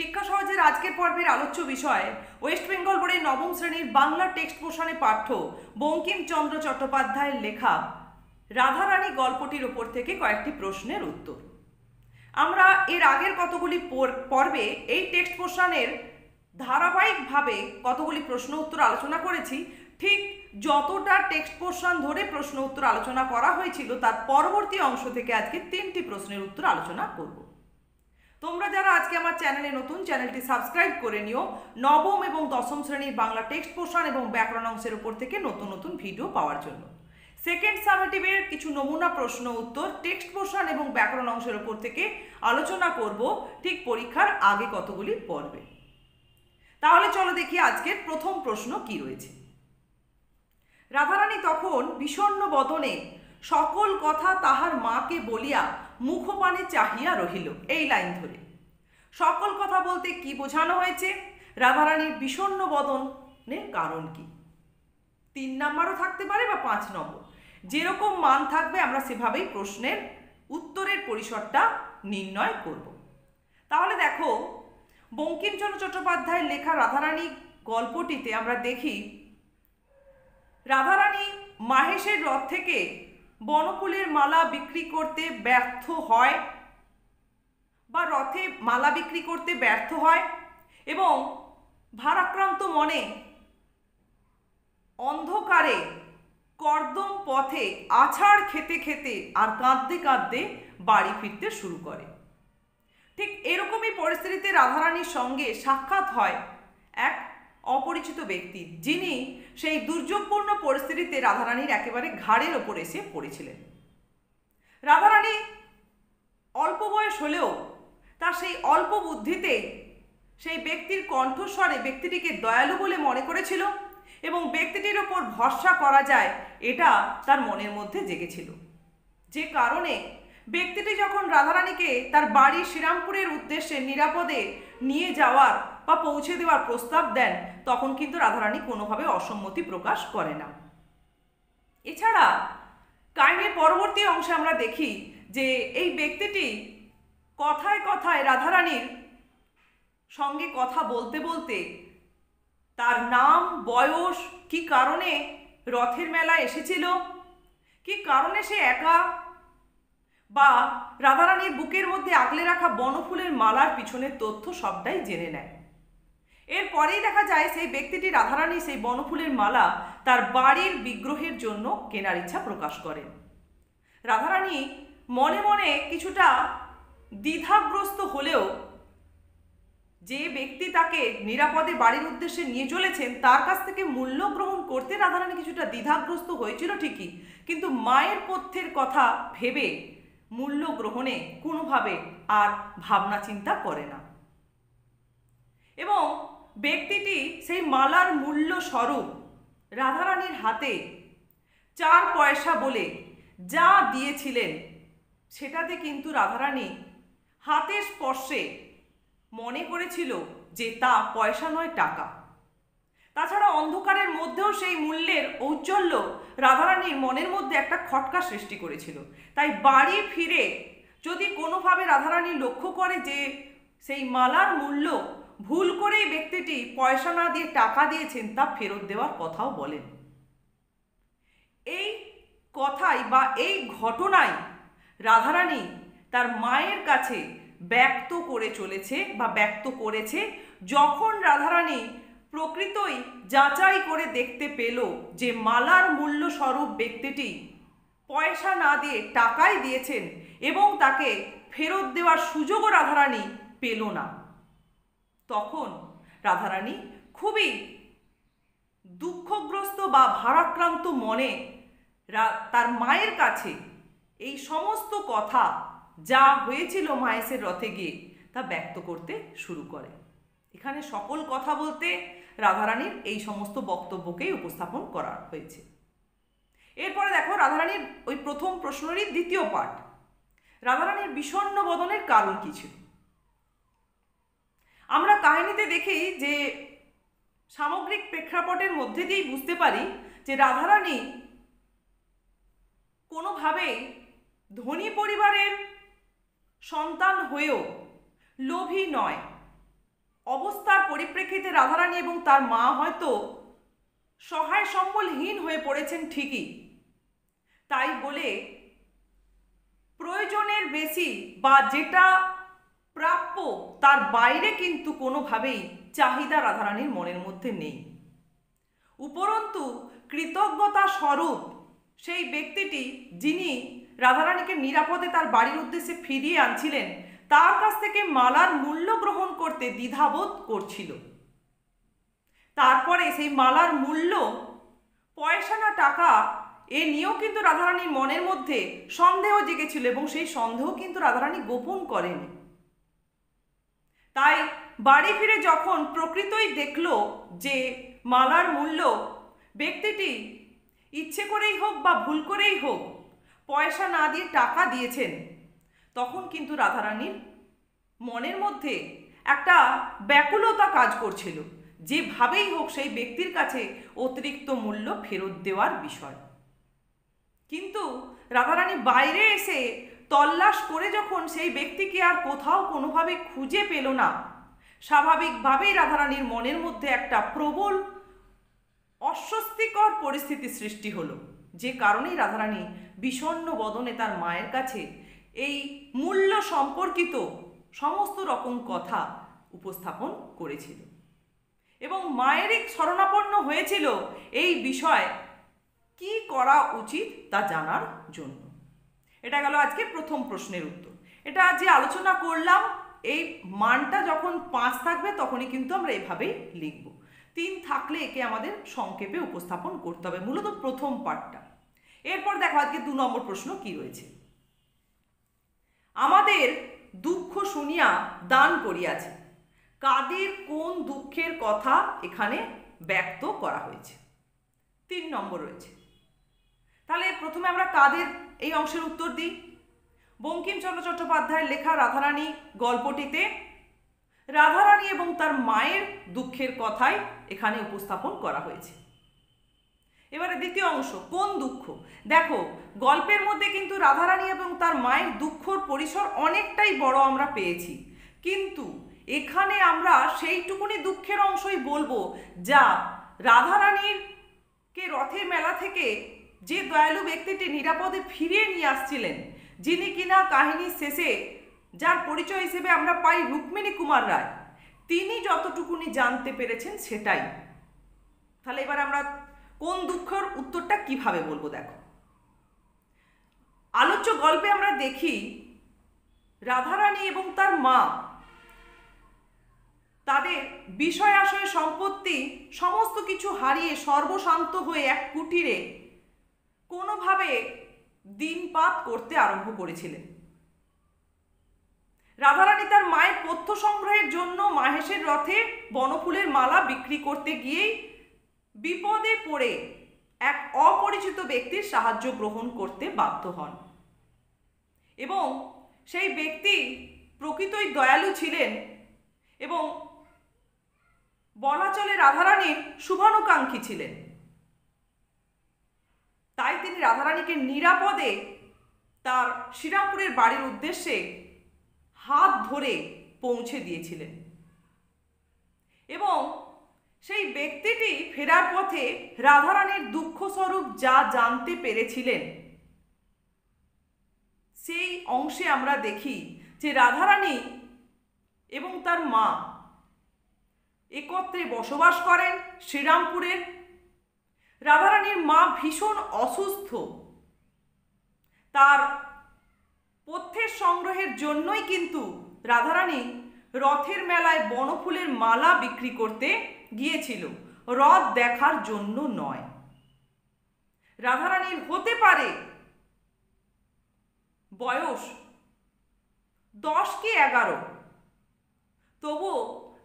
শিক্ষা সহজের আজকের পর্বের আলোচ্য বিষয় ওয়েস্ট বেঙ্গল বোর্ডের নবম শ্রেণীর বাংলা টেক্সট পোর্শনে পাঠ্য বঙ্কিমচন্দ্র চট্টোপাধ্যায়ের লেখা রাধারানী গল্পটির উপর থেকে কয়েকটি প্রশ্নের উত্তর। আমরা এর আগের কতগুলি পর্বে এই টেক্সট পোর্শনের ধারাবাহিকভাবে কতগুলি প্রশ্ন উত্তর আলোচনা করেছি। ঠিক যতটা টেক্সট পোর্শন ধরে প্রশ্ন উত্তর আলোচনা করা হয়েছিল তার পরবর্তী অংশ থেকে আজকে 3টি প্রশ্নের উত্তর আলোচনা করব। তোমরা যারা আজকে আমার চ্যানেলে নতুন, চ্যানেলটি সাবস্ক্রাইব করে নিও নবম এবং দশম শ্রেণীর বাংলা টেক্সট পোর্শন এবং ব্যাকরণ অংশের উপর থেকে নতুন নতুন ভিডিও পাওয়ার জন্য। সেকেন্ড সামেটিভের কিছু নমুনা প্রশ্ন উত্তর টেক্সট পোর্শন এবং ব্যাকরণ অংশের উপর থেকে আলোচনা করব ঠিক পরীক্ষার আগে কতগুলি পর্বে। তাহলে চলো দেখি আজকের প্রথম প্রশ্ন কি রয়েছে। রাধারানী তখন বিষণ্ণ বদনে সকল কথা তাহার মাকে বলিয়া মুখপানে চাহিয়া রহিল। এই লাইন ধরে সকল কথা বলতে কি বোঝানো হয়েছে? রাধারানীর বিষণ্ণ বদনের কারণ কি? 3 নাম্বারও থাকতে পারে বা 5 নম্বর, যেরকম মান থাকবে আমরা সেভাবেই প্রশ্নের উত্তরের পরিসরটা নির্ণয় করব। তাহলে দেখো, বঙ্কিমচন্দ্র চট্টোপাধ্যায়ের লেখা রাধারানী গল্পটিতে আমরা দেখি রাধারানী মাহেশের রথ থেকে বনফুলের মালা বিক্রি করতে ব্যর্থ হয় বা রথে মালা বিক্রি করতে ব্যর্থ হয় এবং ভারাক্রান্ত মনে অন্ধকারে কর্দম পথে আছাড় খেতে খেতে আর কাঁদতে কাঁদতে বাড়ি ফিরতে শুরু করে। ঠিক এরকমই পরিস্থিতিতে রাধারানীর সঙ্গে সাক্ষাৎ হয় এক অপরিচিত ব্যক্তি, যিনি সেই দুর্যোগপূর্ণ পরিস্থিতিতে রাধারানীর একেবারে ঘাড়ের ওপর এসে পড়েছিলেন। রাধারানী অল্প বয়স হলেও তার সেই অল্প বুদ্ধিতে সেই ব্যক্তির কণ্ঠস্বরে ব্যক্তিটিকে দয়ালু বলে মনে করেছিল এবং ব্যক্তিটির ওপর ভরসা করা যায় এটা তার মনের মধ্যে জেগেছিল। যে কারণে ব্যক্তিটি যখন রাধারানীকে তার বাড়ি শ্রীরামপুরের উদ্দেশ্যে নিরাপদে নিয়ে যাওয়ার বা পৌঁছে দেওয়ার প্রস্তাব দেন, তখন কিন্তু রাধারানী কোনোভাবে অসম্মতি প্রকাশ করে না। এছাড়া কাহিনীর পরবর্তী অংশে আমরা দেখি যে এই ব্যক্তিটি কথায় কথায় রাধারানীর সঙ্গে কথা বলতে বলতে তার নাম, বয়স, কি কারণে রথের মেলায় এসেছিল, কি কারণে সে একা, বা রাধারানীর বুকের মধ্যে আগলে রাখা বনফুলের মালার পিছনের তথ্য সবটাই জেনে নেয়। এরপরেই দেখা যায় সেই ব্যক্তিটি রাধারানী সেই বনফুলের মালা তার বাড়ির বিগ্রহের জন্য কেনার ইচ্ছা প্রকাশ করেন। রাধারানী মনে মনে কিছুটা দ্বিধাগ্রস্ত হলেও যে ব্যক্তি তাকে নিরাপদে বাড়ির উদ্দেশ্যে নিয়ে চলেছেন তার কাছ থেকে মূল্য গ্রহণ করতে রাধারানী কিছুটা দ্বিধাগ্রস্ত হয়েছিল ঠিকই, কিন্তু মায়ের পথ্যের কথা ভেবে মূল্য গ্রহণে কোনোভাবে আর ভাবনা চিন্তা করে না এবং ব্যক্তিটি সেই মালার মূল্য স্বরূপ রাধারানীর হাতে 4 পয়সা বলে যা দিয়েছিলেন সেটাতে কিন্তু রাধারানী হাতের স্পর্শে মনে করেছিল যে তা পয়সা নয়, টাকা। তাছাড়া অন্ধকারের মধ্যেও সেই মূল্যের ঔজ্জ্বল্য রাধারানীর মনের মধ্যে একটা খটকা সৃষ্টি করেছিল। তাই বাড়ি ফিরে যদি কোনোভাবে রাধারানী লক্ষ্য করে যে সেই মালার মূল্য ভুল করেই ব্যক্তিটি পয়সা না দিয়ে টাকা দিয়েছেন, তা ফেরত দেওয়ার কথাও বলেন। এই কথাই বা এই ঘটনাই রাধারানী তার মায়ের কাছে ব্যক্ত করে চলেছে বা ব্যক্ত করেছে, যখন রাধারানী প্রকৃতই যাচাই করে দেখতে পেল যে মালার মূল্য স্বরূপ ব্যক্তিটি পয়সা না দিয়ে টাকাই দিয়েছেন এবং তাকে ফেরত দেওয়ার সুযোগও রাধারানী পেল না। তখন রাধারানী খুবই দুঃখগ্রস্ত বা ভারাক্রান্ত মনে তার মায়ের কাছে এই সমস্ত কথা যা হয়েছিল মাহেশের রথে গিয়ে তা ব্যক্ত করতে শুরু করে। এখানে সকল কথা বলতে রাধারানীর এই সমস্ত বক্তব্যকেই উপস্থাপন করা হয়েছে। এরপরে দেখো রাধারানীর ওই প্রথম প্রশ্নেরই দ্বিতীয় পার্ট, রাধারানীর বিষণ্ণ বদনের কারণ কি ছিল। আমরা কাহিনীতে দেখি যে সামগ্রিক প্রেক্ষাপটের মধ্যে দিয়েই বুঝতে পারি যে রাধারানী কোনোভাবেই ধনী পরিবারের সন্তান হয়েও লোভী নয়, অবস্থার পরিপ্রেক্ষিতে রাধারানী এবং তার মা হয়তো সহায় সম্বলহীন হয়ে পড়েছেন ঠিকই, তাই বলে প্রয়োজনের বেশি বা যেটা প্রাপ্য তার বাইরে কিন্তু কোনোভাবেই চাহিদা রাধারানীর মনের মধ্যে নেই। উপরন্তু কৃতজ্ঞতা স্বরূপ সেই ব্যক্তিটি যিনি রাধারানীকে নিরাপদে তার বাড়ির উদ্দেশ্যে ফিরিয়ে আনছিলেন, তার কাছ থেকে মালার মূল্য গ্রহণ করতে দ্বিধাবোধ করছিল। তারপরে সেই মালার মূল্য পয়সা না টাকা এ নিয়েও কিন্তু রাধারানীর মনের মধ্যে সন্দেহ জেগেছিল এবং সেই সন্দেহ কিন্তু রাধারানী গোপন করেনি। তাই বাড়ি ফিরে যখন প্রকৃতই দেখল যে মালার মূল্য ব্যক্তিটি ইচ্ছে করেই হোক বা ভুল করেই হোক পয়সা না দিয়ে টাকা দিয়েছেন, তখন কিন্তু রাধারানীর মনের মধ্যে একটা ব্যাকুলতা কাজ করছিল, যেভাবেই হোক সেই ব্যক্তির কাছে অতিরিক্ত মূল্য ফেরত দেওয়ার বিষয়। কিন্তু রাধারানী বাইরে এসে তল্লাশ করে যখন সেই ব্যক্তিকে আর কোথাও কোনোভাবে খুঁজে পেল না, স্বাভাবিকভাবেই রাধারানীর মনের মধ্যে একটা প্রবল অস্বস্তিকর পরিস্থিতি সৃষ্টি হলো, যে কারণেই রাধারানী বিষণ্ণ বদনে তার মায়ের কাছে এই মূল্য সম্পর্কিত সমস্ত রকম কথা উপস্থাপন করেছিল এবং মায়েরই শরণাপন্ন হয়েছিল এই বিষয়ে কি করা উচিত তা জানার জন্য। এটা গেল আজকে প্রথম প্রশ্নের উত্তর। এটা যে আলোচনা করলাম, এই মানটা যখন 5 থাকবে তখনই কিন্তু আমরা এভাবেই লিখব। 3 থাকলে একে আমাদের সংক্ষেপে উপস্থাপন করতে হবে, মূলত প্রথম পার্টটা। এরপর দেখো আজকে 2 নম্বর প্রশ্ন কি রয়েছে। আমাদের দুঃখ শুনিয়া দান করিয়াছে, কাদের কোন দুঃখের কথা এখানে ব্যক্ত করা হয়েছে? 3 নম্বর রয়েছে। তাহলে প্রথমে আমরা কাদের এই অংশের উত্তর দিই। বঙ্কিমচন্দ্র চট্টোপাধ্যায়ের লেখা রাধারানী গল্পটিতে রাধারানী এবং তার মায়ের দুঃখের কথাই এখানে উপস্থাপন করা হয়েছে। এবারে দ্বিতীয় অংশ, কোন দুঃখ? দেখো গল্পের মধ্যে কিন্তু রাধারানী এবং তার মায়ের দুঃখর পরিসর অনেকটাই বড় আমরা পেয়েছি, কিন্তু এখানে আমরা সেইটুকুনি দুঃখের অংশই বলবো যা রাধারানীর কে রথের মেলা থেকে যে দয়ালু ব্যক্তিটি নিরাপদে ফিরিয়ে নিয়ে আসছিলেন, যিনি কিনা কাহিনীর শেষে যার পরিচয় হিসেবে আমরা পাই রুক্মিণী কুমার রায়, তিনি যতটুকুনি জানতে পেরেছেন সেটাই। তাহলে এবার আমরা কোন দুঃখের উত্তরটা কিভাবে বলবো? দেখো আলোচ্য গল্পে আমরা দেখি রাধারানী এবং তার মা তাদের বিষয় আশয় সম্পত্তি সমস্ত কিছু হারিয়ে সর্বশান্ত হয়ে এক কুটিরে কোনোভাবে দিনপাত করতে আরম্ভ করেছিলেন। রাধারানী তার মায়ের পথ্য সংগ্রহের জন্য মাহেশের রথে বনফুলের মালা বিক্রি করতে গিয়েই বিপদে পড়ে এক অপরিচিত ব্যক্তির সাহায্য গ্রহণ করতে বাধ্য হন এবং সেই ব্যক্তি প্রকৃতই দয়ালু ছিলেন এবং বলা চলে রাধারানীর শুভানুকাঙ্ক্ষী ছিলেন। তাই তিনি রাধারানীকে নিরাপদে তার শ্রীরামপুরের বাড়ির উদ্দেশ্যে হাত ধরে পৌঁছে দিয়েছিলেন এবং সেই ব্যক্তিটি ফেরার পথে রাধারানীর দুঃখস্বরূপ যা জানতে পেরেছিলেন, সেই অংশে আমরা দেখি যে রাধারানী এবং তার মা একত্রে বসবাস করেন শ্রীরামপুরের। রাধারানীর মা ভীষণ অসুস্থ, তার পথ্যের সংগ্রহের জন্যই কিন্তু রাধারানী রথের মেলায় বনফুলের মালা বিক্রি করতে গিয়েছিল, রথ দেখার জন্য নয়। রাধারানীর হতে পারে বয়স 10 কি 11, তবু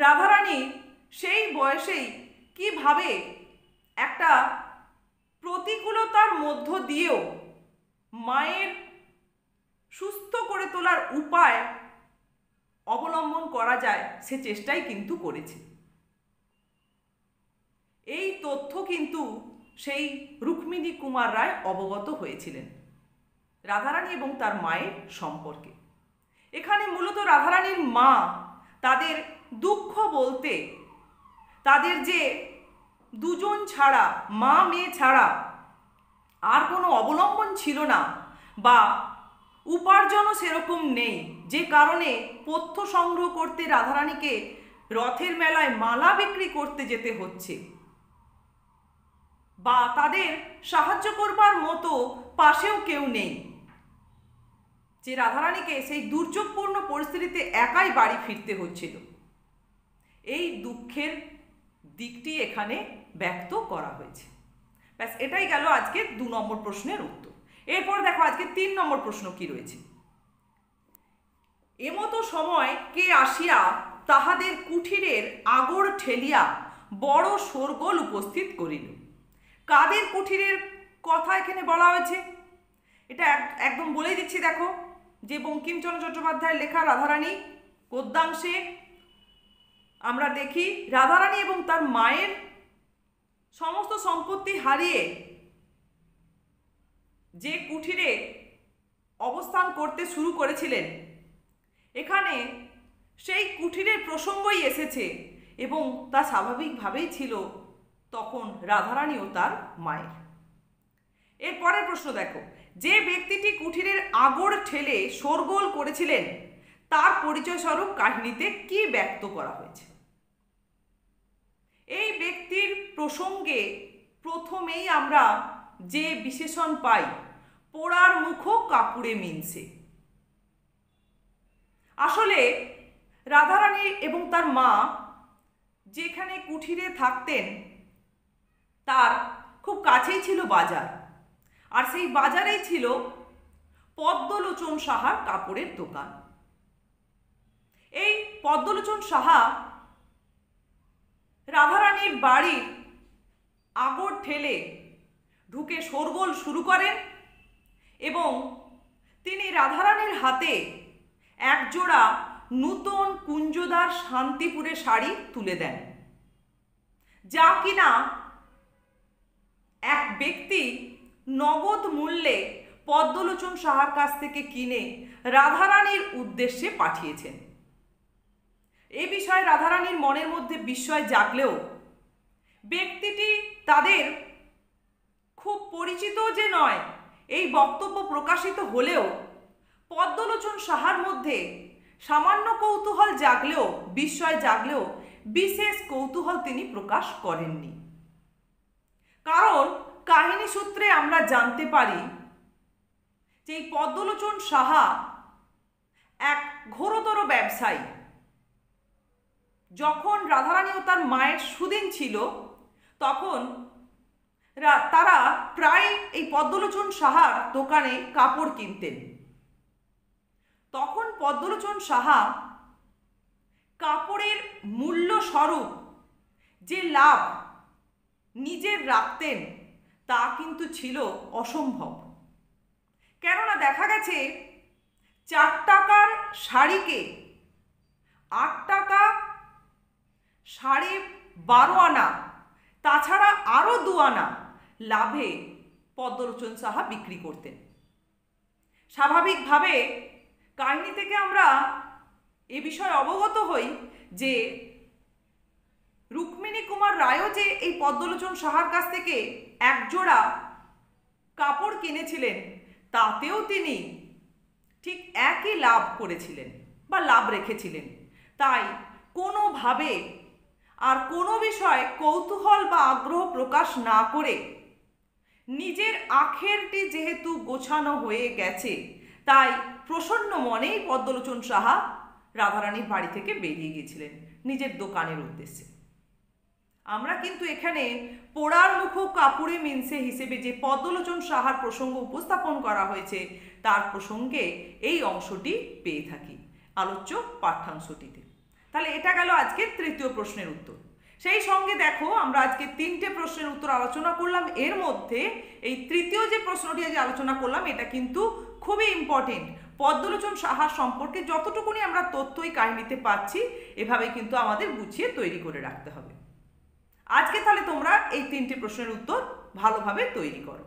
রাধারানী সেই বয়সেই কিভাবে একটা প্রতিকূলতার মধ্য দিয়েও মায়ের সুস্থ করে তোলার উপায় অবলম্বন করা যায় সে চেষ্টাই কিন্তু করেছে। এই তথ্য কিন্তু সেই রুক্মিণী কুমার রায় অবগত হয়েছিলেন রাধারানী এবং তার মায়ের সম্পর্কে। এখানে মূলত রাধারানীর মা তাদের দুঃখ বলতে তাদের যে দুজন ছাড়া, মা মেয়ে ছাড়া আর কোনো অবলম্বন ছিল না, বা উপার্জনও সেরকম নেই, যে কারণে পথ্য সংগ্রহ করতে রাধারানীকে রথের মেলায় মালা বিক্রি করতে যেতে হচ্ছে, বা তাদের সাহায্য করবার মতো পাশেও কেউ নেই, যে রাধারানীকে সেই দুর্যোগপূর্ণ পরিস্থিতিতে একাই বাড়ি ফিরতে হচ্ছিল, এই দুঃখের দিকটি এখানে ব্যক্ত করা হয়েছে। ব্যাস, এটাই গেল আজকে 2 নম্বর প্রশ্নের উত্তর। এরপর দেখো আজকে 3 নম্বর প্রশ্ন কি রয়েছে। এমতো সময় কে আসিয়া তাহাদের কুঠিরের আগড় ঠেলিয়া বড় শোরগোল উপস্থিত করিল। কাদের কুঠিরের কথা এখানে বলা হয়েছে এটা একদম বলেই দিচ্ছি। দেখো, যে বঙ্কিমচন্দ্র চট্টোপাধ্যায়ের লেখা রাধারানী গদ্যাংশে আমরা দেখি রাধারানী এবং তার মায়ের সমস্ত সম্পত্তি হারিয়ে যে কুঠিরে অবস্থান করতে শুরু করেছিলেন, এখানে সেই কুঠিরের প্রসঙ্গই এসেছে, এবং তা স্বাভাবিকভাবেই ছিল তখন রাধারানী ও তার মায়ের। এর পরের প্রশ্ন দেখো, যে ব্যক্তিটি কুঠিরের আগড় ঠেলে শোরগোল করেছিলেন তার পরিচয় স্বরূপ কাহিনীতে কি ব্যক্ত করা হয়েছে। এই ব্যক্তির প্রসঙ্গে প্রথমেই আমরা যে বিশেষণ পাই, পোড়ার মুখো কাপুরে মিনছে। আসলে রাধারানী এবং তার মা যেখানে কুঠিরে থাকতেন তার খুব কাছেই ছিল বাজার, আর সেই বাজারেই ছিল পদ্মলোচন সাহার কাপড়ের দোকান। এই পদ্মলোচন সাহা রাধারানীর বাড়ির আগড় ঠেলে ঢুকে শোরগোল শুরু করেন, এবং তিনি রাধারানীর হাতে একজোড়া নূতন কুঞ্জদার শান্তিপুরের শাড়ি তুলে দেন, যা কিনা এক ব্যক্তি নগদ মূল্যে পদ্মলোচন সাহার কাছ থেকে কিনে রাধারানীর উদ্দেশ্যে পাঠিয়েছেন। এ বিষয়ে রাধারানীর মনের মধ্যে বিস্ময় জাগলেও ব্যক্তিটি তাদের খুব পরিচিত যে নয়, এই বক্তব্য প্রকাশিত হলেও পদ্মলোচন সাহার মধ্যে সামান্য কৌতূহল জাগলেও, বিস্ময় জাগলেও বিশেষ কৌতূহল তিনি প্রকাশ করেননি। কারণ কাহিনী সূত্রে আমরা জানতে পারি যে এই পদ্মলোচন সাহা এক ঘোরতর ব্যবসায়ী। যখন রাধারানী ও তার মায়ের সুদিন ছিল তখন তারা প্রায় এই পদ্মলোচন সাহার দোকানে কাপড় কিনতেন। তখন পদ্মলোচন সাহা কাপড়ের মূল্য স্বরূপ যে লাভ নিজের রাখতেন তা কিন্তু ছিল অসম্ভব। কেননা দেখা গেছে 4 টাকার শাড়িকে 8 টাকা 12.5 আনা, তাছাড়া আরও 2 আনা লাভে পদ্মলোচন সাহা বিক্রি করতেন। স্বাভাবিকভাবে কাহিনী থেকে আমরা এ বিষয়ে অবগত হই যে রুক্মিণী কুমার রায়ও যে এই পদ্মলোচন সাহার কাছ থেকে একজোড়া কাপড় কিনেছিলেন, তাতেও তিনি ঠিক একই লাভ করেছিলেন বা লাভ রেখেছিলেন। তাই কোনোভাবে আর কোনো বিষয়ে কৌতূহল বা আগ্রহ প্রকাশ না করে নিজের আখেরটি যেহেতু গোছানো হয়ে গেছে, তাই প্রসন্ন মনেই পদ্মলোচন সাহা রাধারানীর বাড়ি থেকে বেরিয়ে গিয়েছিলেন নিজের দোকানের উদ্দেশ্যে। আমরা কিন্তু এখানে পোড়ার মুখো কাপুরে মিনসে হিসেবে যে পদ্মলোচন সাহার প্রসঙ্গ উপস্থাপন করা হয়েছে তার প্রসঙ্গে এই অংশটি পেয়ে থাকি আলোচ্য পাঠ্যাংশটিতে। তাহলে এটা গেল আজকে 3য় প্রশ্নের উত্তর। সেই সঙ্গে দেখো আমরা আজকে 3টে প্রশ্নের উত্তর আলোচনা করলাম। এর মধ্যে এই 3য় যে প্রশ্নটি আজ আলোচনা করলাম এটা কিন্তু খুবই ইম্পর্টেন্ট। পদ্মলোচন সাহার সম্পর্কে যতটুকুনি আমরা তথ্যই কাহিনীতে পাচ্ছি এভাবে কিন্তু আমাদের গুছিয়ে তৈরি করে রাখতে হবে। আজকে তাহলে তোমরা এই 3টে প্রশ্নের উত্তর ভালোভাবে তৈরি করো।